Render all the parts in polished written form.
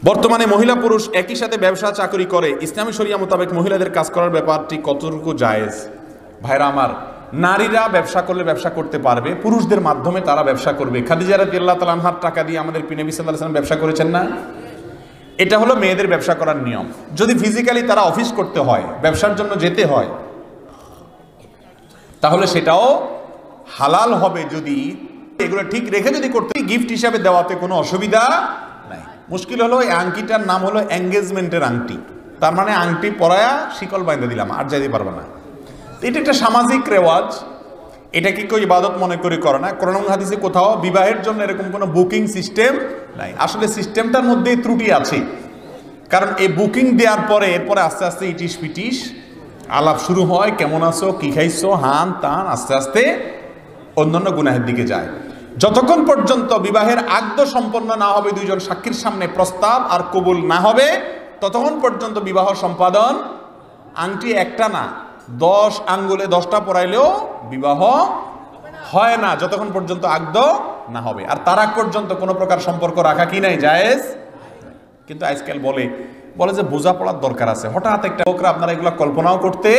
বর্তমানে মহিলা পুরুষ একই সাথে ব্যবসা চাকরি করে, ইসলামী শরিয়া মোতাবেক মহিলাদের কাজ করার ব্যাপারটি কতটুকু জায়েজ? ভাইরা আমার, নারীরা ব্যবসা করলে ব্যবসা করতে পারবে, পুরুষদের মাধ্যমে তারা ব্যবসা করবে। খাদিজা রাদিয়াল্লাহু তাআলা আনহার টাকা দিয়ে আমাদের নবী সাল্লাল্লাহু আলাইহি ওয়াসাল্লাম ব্যবসা করেছেন না? এটা হলো মেয়েদের ব্যবসা করার নিয়ম। যদি ফিজিক্যালি তারা অফিস করতে হয়, ব্যবসার জন্য যেতে হয়, তাহলে সেটাও হালাল হবে যদি এগুলো ঠিক রেখে যদি করতে, গিফট হিসাবে দেওয়াতে কোনো অসুবিধা নাই। মুশকিল হলো এই আংটিটার নাম হলো এঙ্গেজমেন্টের আংটি, তার মানে আংটি পরায়া শিকল বাইন্ধে দিলাম, আর যাইতে পারবে না। এটা একটা সামাজিক রেওয়াজ, এটা কি কেউ ইবাদত মনে করে করে না। কোরআন হাদিসে কোথাও বিবাহের জন্য এরকম কোনো বুকিং সিস্টেম নাই। আসলে সিস্টেমটার মধ্যেই ত্রুটি আছে, কারণ এই বুকিং দেওয়ার পরে এরপরে আস্তে আস্তে ইটিস পিটিস আলাপ শুরু হয়, কেমন আছো, কি খাইছো, হান তান, আস্তে আস্তে অন্যান্য গুনাহের দিকে যায়। যতক্ষণ পর্যন্ত বিবাহের আকদ সম্পন্ন না হবে, দুইজন সাক্ষীর সামনে প্রস্তাব আর কবুল না হবে, ততক্ষণ পর্যন্ত বিবাহ সম্পাদন। আংটি একটা না, 10 আঙ্গুলে 10টা পরাইলেও বিবাহ হয় না যতক্ষণ পর্যন্ত আকদ না হবে। আর তার আগ পর্যন্ত কোনো প্রকার সম্পর্ক রাখা কি নাই, জায়েজ। কিন্তু আজকাল বলে যে বোঝাপড়ার দরকার আছে। হঠাৎ একটা লোকরা, আপনারা এগুলো কল্পনাও করতে,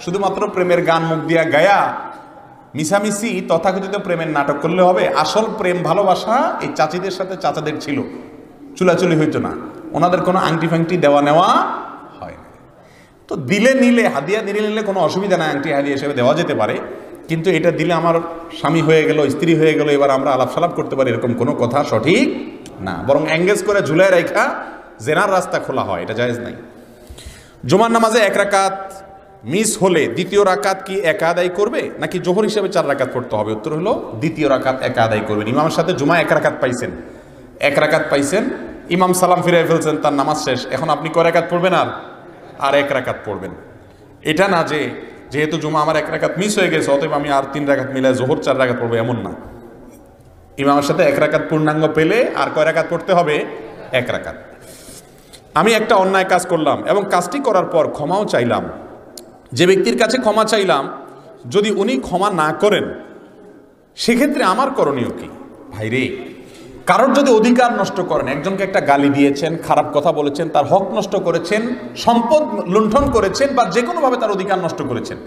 শুধুমাত্র প্রেমের গান মুখ দিয়া গায়া মিশামিশি তথাকথিত প্রেমের নাটক করলে হবে? আসল প্রেম ভালোবাসা এই চাচিদের সাথে চাচাদের ছিল, চুলাচুলি হইতো না, ওনাদের কোনো আংটি ফাংটি দেওয়া নেওয়া হয় না। তো দিলে নিলে, হাদিয়া দিলে নিলে কোনো অসুবিধা নাই, আংটি হাদিয়া হিসেবে দেওয়া যেতে পারে। কিন্তু এটা দিলে আমার স্বামী হয়ে গেল, স্ত্রী হয়ে গেল, এবার আমরা আলাপ সালাপ করতে পারি, এরকম কোনো কথা সঠিক না। বরং এঙ্গেজ করে ঝুলায় রেখা জেনার রাস্তা খোলা হয়, এটা জায়েজ নাই। জুমার নামাজে 1 রাকাত মিস হলে দ্বিতীয় রাকাত কি একা আদায় করবে, নাকি জোহর হিসেবে 4 রাকাত পড়তে হবে? উত্তর হলো দ্বিতীয় রাকাত একা আদায় করবেন। ইমামের সাথে জুমা 1 রাকাত পাইছেন, 1 রাকাত পাইছেন, ইমাম সালাম ফিরাই ফেলছেন, তার নামাজ শেষ, এখন আপনি কয় রাকাত পড়বেন? আর 1 রাকাত পড়বেন। এটা না যে যেহেতু জুমা আমার 1 রাকাত মিস হয়ে গেছে, অতএব আমি আর 3 রাকাত মিলে জোহর 4 রাকাত পড়বো, এমন না। ইমামের সাথে 1 রাকাত পূর্ণাঙ্গ পেলে আর কয় রাকাত পড়তে হবে? 1 রাকাত। আমি একটা অন্যায় কাজ করলাম এবং কাজটি করার পর ক্ষমাও চাইলাম। যে ব্যক্তির কাছে ক্ষমা চাইলাম, যদি উনি ক্ষমা না করেন, সেক্ষেত্রে আমার করণীয় কি? ভাইরে, কারোর যদি অধিকার নষ্ট করেন, একজনকে একটা গালি দিয়েছেন, খারাপ কথা বলেছেন, তার হক নষ্ট করেছেন, সম্পদ লুণ্ঠন করেছেন, বা যে কোনোভাবে তার অধিকার নষ্ট করেছেন,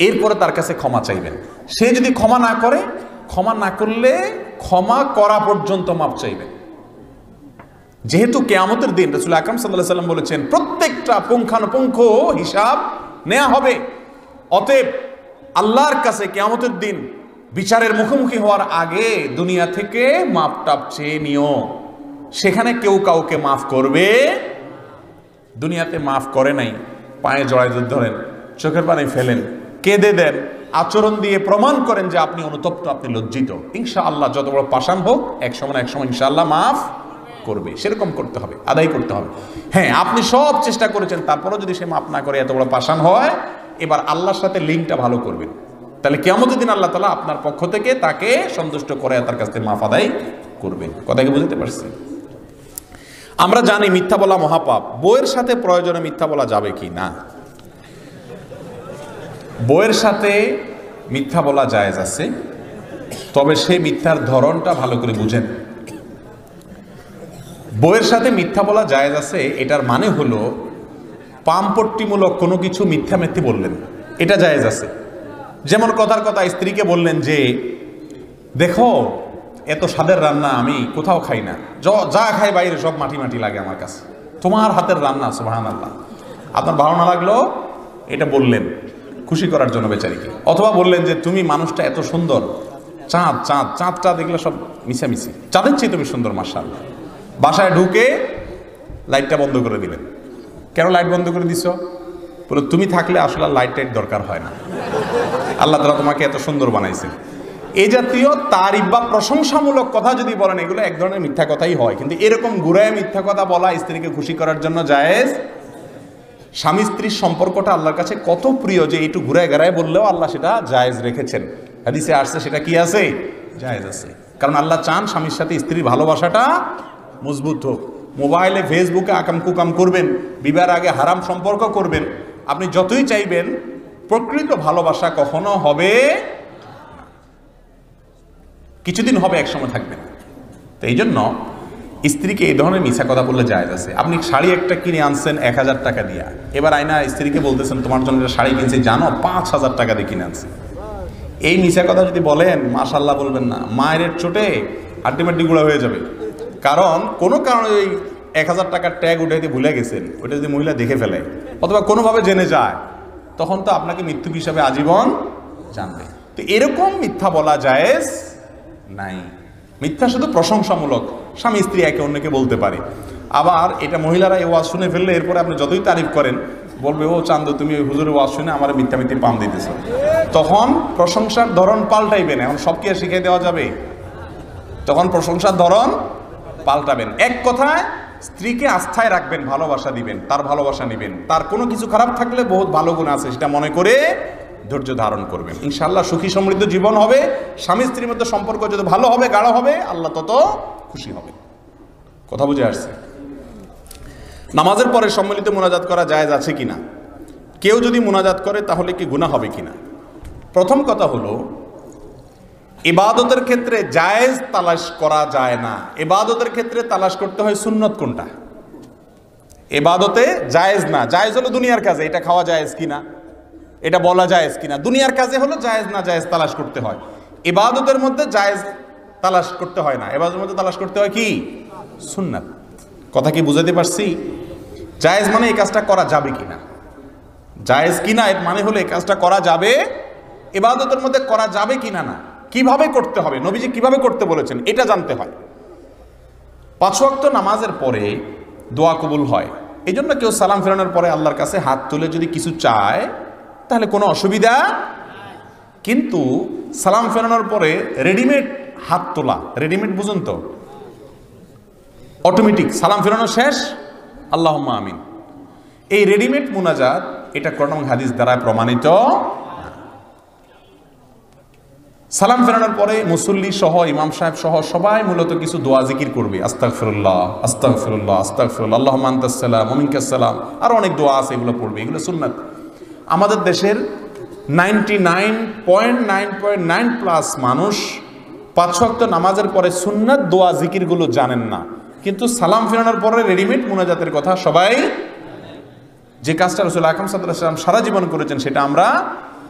এরপরে তার কাছে ক্ষমা চাইবেন। সে যদি ক্ষমা না করে, ক্ষমা না করলে ক্ষমা করা পর্যন্ত মাপ চাইবেন। যেহেতু কিয়ামতের দিন রাসূল আকরাম সাল্লাল্লাহু আলাইহি ওয়াসাল্লাম বলেছেন প্রত্যেকটা পুঙ্খানুপুঙ্খ হিসাব নেওয়া হবে। অতএব আল্লাহর কাছে কিয়ামতের দিন বিচারের মুখোমুখি হওয়ার আগে দুনিয়া থেকে মাপ টাপ চেয়ে নিও। সেখানে কেউ কাউকে মাফ করবে, দুনিয়াতে মাফ করে নাই, পায়ে জড়ায় ধরেন, চোখের পানি ফেলেন, কেঁদে দেন, আচরণ দিয়ে প্রমাণ করেন যে আপনি অনুতপ্ত, আপনি লজ্জিত। ইনশাআল্লাহ যত বড় পাষাণ হোক, এক সময় ইনশাআল্লাহ মাফ করবে। সেরকম করতে হবে, আদায় করতে হবে। হ্যাঁ, আপনি সব চেষ্টা করেছেন, তারপরও যদি সে মাফ না করে, এত বড় পাষাণ হয়, এবার আল্লাহর সাথে লিঙ্কটা ভালো করবেন। তাহলে কিয়ামতের দিন আল্লাহ তাআলা আপনার পক্ষ থেকে তাকে সন্তুষ্ট করে তার কাছ থেকে মাফ আদায় করবেন। কথা কি বুঝতে পারছি? আমরা জানি মিথ্যা বলা মহাপাপ। বইয়ের সাথে প্রয়োজনে মিথ্যা বলা যাবে কি না? বইয়ের সাথে মিথ্যা বলা জায়েজ আছে, তবে সেই মিথ্যার ধরনটা ভালো করে বুঝেন। বইয়ের সাথে মিথ্যা বলা জায়েজ আছে, এটার মানে হলো পামপট্টিমূলক কোনো কিছু মিথ্যা বললেন, এটা জায়েজ আছে। যেমন কথার কথা স্ত্রীকে বললেন যে দেখো এত স্বাদের রান্না আমি কোথাও খাই না, যা খাই বাইরে সব মাটি মাটি লাগে আমার কাছে, তোমার হাতের রান্না সুবহানাল্লাহ। আপনার ভালো না লাগলো, এটা বললেন খুশি করার জন্য বেচারিকে। অথবা বললেন যে তুমি মানুষটা এত সুন্দর, চাঁদটা দেখলে সব মিশামিশি, চাঁদের চেয়ে তুমি সুন্দর মাশাআল্লাহ। বাসায় ঢুকে লাইটটা বন্ধ করে দিলেন। কেন লাইট বন্ধ করে দিছ? বলে তুমি থাকলে আসলে লাইট টাইট দরকার হয় না, আল্লাহ তাআলা তোমাকে এত সুন্দর বানাইছেন। এই জাতীয় তারিফ বা প্রশংসামূলক কথা যদি বলেন, এগুলো এক ধরনের মিথ্যা কথাই হয়। কিন্তু এরকম ঘুরায় মিথ্যা কথা বলা স্ত্রীকে খুশি করার জন্য জায়েজ। স্বামী স্ত্রীর সম্পর্কটা আল্লাহর কাছে কত প্রিয় যে একটু ঘুরায় গেড়ায় বললেও আল্লাহ সেটা জায়েজ রেখেছেন। হাদিসে আসছে সেটা কি আছে? জায়েজ আছে। কারণ আল্লাহ চান স্বামীর সাথে স্ত্রীর ভালোবাসাটা মজবুত হোক। মোবাইলে ফেসবুকে আকাম কুকাম করবেন, বিবাহের আগে হারাম সম্পর্ক করবেন, আপনি যতই চাইবেন প্রকৃত ভালোবাসা কখনো হবে, কিছুদিন হবে, একসময় থাকবে না। তো এই জন্য স্ত্রীকে এই ধরনের মিছা কথা বললে জায়েজ আছে। আপনি শাড়ি একটা কিনে আনছেন 1000 টাকা দিয়া, এবার আয়না স্ত্রীকে বলতেছেন তোমার জন্য একটা শাড়ি কিনছি জানো 5000 টাকা দিয়ে কিনে আনছি। এই মিছা কথা যদি বলেন মাশাআল্লাহ বলবেন না, মায়ের চোটে আল্টিমেটলি গুঁড়া হয়ে যাবে। কারণ কোনো কারণে ওই 1000 টাকার ট্যাগ উঠাইতে ভুলে গেছেন, ওটা যদি মহিলা দেখে ফেলে অথবা কোনোভাবে জেনে যায়, তখন তো আপনাকে মৃত্যুক হিসাবে আজীবন জানবে। তো এরকম মিথ্যা বলা জায়েজ নাই। মিথ্যা শুধু প্রশংসামূলক, স্বামী স্ত্রী একে অন্যকে বলতে পারে। আবার এটা মহিলারা এই ওয়াজ শুনে ফেললে এরপরে আপনি যতই তারিফ করেন বলবে ও চান্দু তুমি ওই হুজুরের ওয়াজ শুনে আমার মিথ্যামিথ্যে পাম দিতেছ। তখন প্রশংসার ধরন পাল্টাইবেন। এখন সব কি আর শিখিয়ে দেওয়া যাবে? তখন প্রশংসার ধরন পাল্টাবেন। এক কথায় স্ত্রীকে আস্থায় রাখবেন, ভালোবাসা দিবেন, তার ভালোবাসা নেবেন। তার কোনো কিছু খারাপ থাকলে বহুত ভালো গুণ আছে সেটা মনে করে ধৈর্য ধারণ করবেন। ইনশাআল্লাহ সুখী সমৃদ্ধ জীবন হবে। স্বামী স্ত্রীর মধ্যে সম্পর্ক যত ভালো হবে, গাঢ় হবে, আল্লাহ তত খুশি হবে। কথা বুঝে আসছে? নামাজের পরে সম্মিলিত মুনাজাত করা জায়েজ আছে কিনা? কেউ যদি মুনাজাত করে তাহলে কি গুনাহ হবে কিনা? প্রথম কথা হলো, ইবাদতের ক্ষেত্রে জায়েজ তালাশ করা যায় না। ইবাদতের ক্ষেত্রে তালাশ করতে হয় সুন্নত কোনটা। ইবাদতে জায়েজ না, জায়েজ হলো দুনিয়ার কাজে, এটা খাওয়া জায়েজ কিনা, এটা বলা জায়েজ কিনা। দুনিয়ার কাজে হলো জায়েজ না জায়েজ তালাশ করতে হয়। ইবাদতের মধ্যে জায়েজ তালাশ করতে হয় না, ইবাদতের মধ্যে তালাশ করতে হয় কি? সুন্নাত। কথা কি বুঝাতে পারছি? জায়েজ মানে এই কাজটা করা যাবে কিনা, জায়েজ কিনা এর মানে হলো এই কাজটা করা যাবে, ইবাদতের মধ্যে করা যাবে কিনা না, কিভাবে করতে হবে, নবীজি কিভাবে করতে বলেছেন এটা জানতে হয়। 5 ওয়াক্ত নামাজের পরে দোয়া কবুল হয়। এই জন্য কেউ সালাম ফেরানোর পরে আল্লাহর কাছে হাত তুলে যদি কিছু চায় তাহলে কোনো অসুবিধা। কিন্তু সালাম ফেরানোর পরে রেডিমেড হাত তোলা, রেডিমেড বুঝুন তো, অটোমেটিক সালাম ফেরানো শেষ আল্লাহুম্মা আমিন, এই রেডিমেড মুনাজাত এটা কোরআন এবং হাদিস দ্বারা প্রমাণিত। সালাম ফেরানোর পরে মুসল্লি সহ ইমাম সাহেব সহ সবাই মূলত কিছু দোয়া জিকির করবে, আস্তাগফিরুল্লাহ আস্তাগফিরুল্লাহ আস্তাগফিরুল্লাহ আল্লাহুম্মা আনতাস সালাম ওয়া মিনকাস সালাম, আর অনেক দোয়া আছে, এগুলো পড়বে, এগুলো সুন্নাত। আমাদের দেশের 99.9% মানুষ 5 ওয়াক্ত নামাজের পরে সুন্নাত দোয়া জিকিরগুলো জানেন না, কিন্তু সালাম ফেরানোর পরে রেডিমেড মুনাজাতের কথা সবাই, যে কাজটা রাসূল আকরাম সাল্লাল্লাহু আলাইহি ওয়াসাল্লাম সারা জীবন করেছেন সেটা আমরা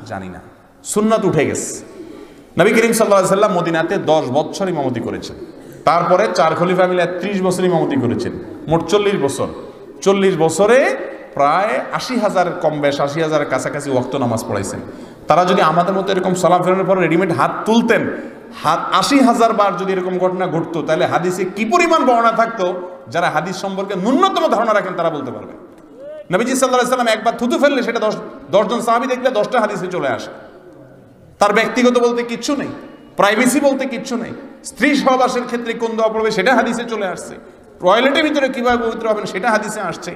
জানি না। সুন্নাত উঠে গেছে। নবী করিম সাল্লাল্লাহু আলাইহি ওয়াসাল্লাম মদিনাতে 10 বছর ইমামতি করেছেন, তারপরে 4 খলিফা মিলে 30 বছর ইমামতি করেছেন, মোট 40 বছর। 40 বছরে প্রায় 80,000 কম বেশ 80,000 কাছাকাছি ওয়াক্ত নামাজ পড়াইছেন। তারা যদি আমাদের মতো এরকম সালাম ফেরানোর পর রেডিমেড হাত তুলতেন, হাত 80,000 বার যদি এরকম ঘটনা ঘটতো, তাহলে হাদিসে কি পরিমাণ বর্ণনা থাকতো, যারা হাদিস সম্পর্কে ন্যূনতম ধারণা রাখেন তারা বলতে পারবেন। নবীজি সাল্লাল্লাহু আলাইহি ওয়াসাল্লাম একবার থুতু ফেললে সেটা 10 জন সাহাবী দেখলে 10টা হাদিসে চলে আসে। তার ব্যক্তিগত বলতে কিচ্ছু নেই, প্রাইভেসি বলতে কিচ্ছু নেই। স্ত্রী সহবাসের ক্ষেত্রে কোন দোয়া পড়বে সেটা হাদিসে চলে আসছে। টয়লেটের ভিতরে কিভাবে পবিত্র হবেন সেটা হাদিসে আসছে।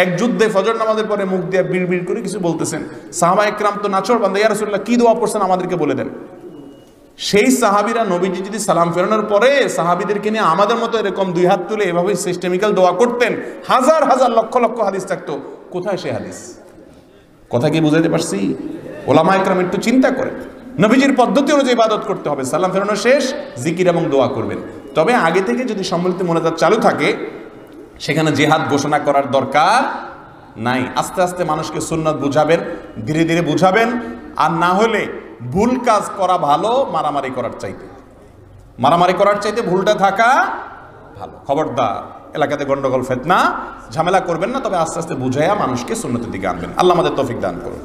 এক যুদ্ধে ফজর নামাজের পরে মুখ দিয়ে বিড়বিড় করে কিছু বলতেছেন, সাহাবা একরাম তো নাচর বান্দা, ইয়া রাসূলুল্লাহ কি দোয়া পড়ছেন আমাদেরকে বলে দেন। সেই সাহাবীরা নবীজি যদি সালাম ফেরানোর পরে সাহাবীদেরকে নিয়ে আমাদের মতো এরকম 2 হাত তুলে এভাবে সিস্টেমিক্যাল দোয়া করতেন, হাজার হাজার লক্ষ লক্ষ হাদিস থাকতো। কোথায় সে হাদিস? কথা কি বুঝাইতে পারছি? ওলামা একরাম একটু চিন্তা করেন। নবীজির পদ্ধতি অনুযায়ী ইবাদত করতে হবে। সালাম ফেরানো শেষ জিকির এবং দোয়া করবেন। তবে আগে থেকে যদি সম্মিলিত মুনাজাত চালু থাকে সেখানে জিহাদ ঘোষণা করার দরকার নাই। আস্তে আস্তে মানুষকে সুন্নাত বুঝাবেন, ধীরে ধীরে বুঝাবেন। আর না হলে ভুল কাজ করা ভালো মারামারি করার চাইতে, মারামারি করার চাইতে ভুলটা থাকা ভালো। খবরদার এলাকাতে গন্ডগোল ফিতনা ঝামেলা করবেন না, তবে আস্তে আস্তে বুঝাইয়া মানুষকে সুন্নতের দিকে আনবেন। আল্লাহ আমাদের তৌফিক দান করুন।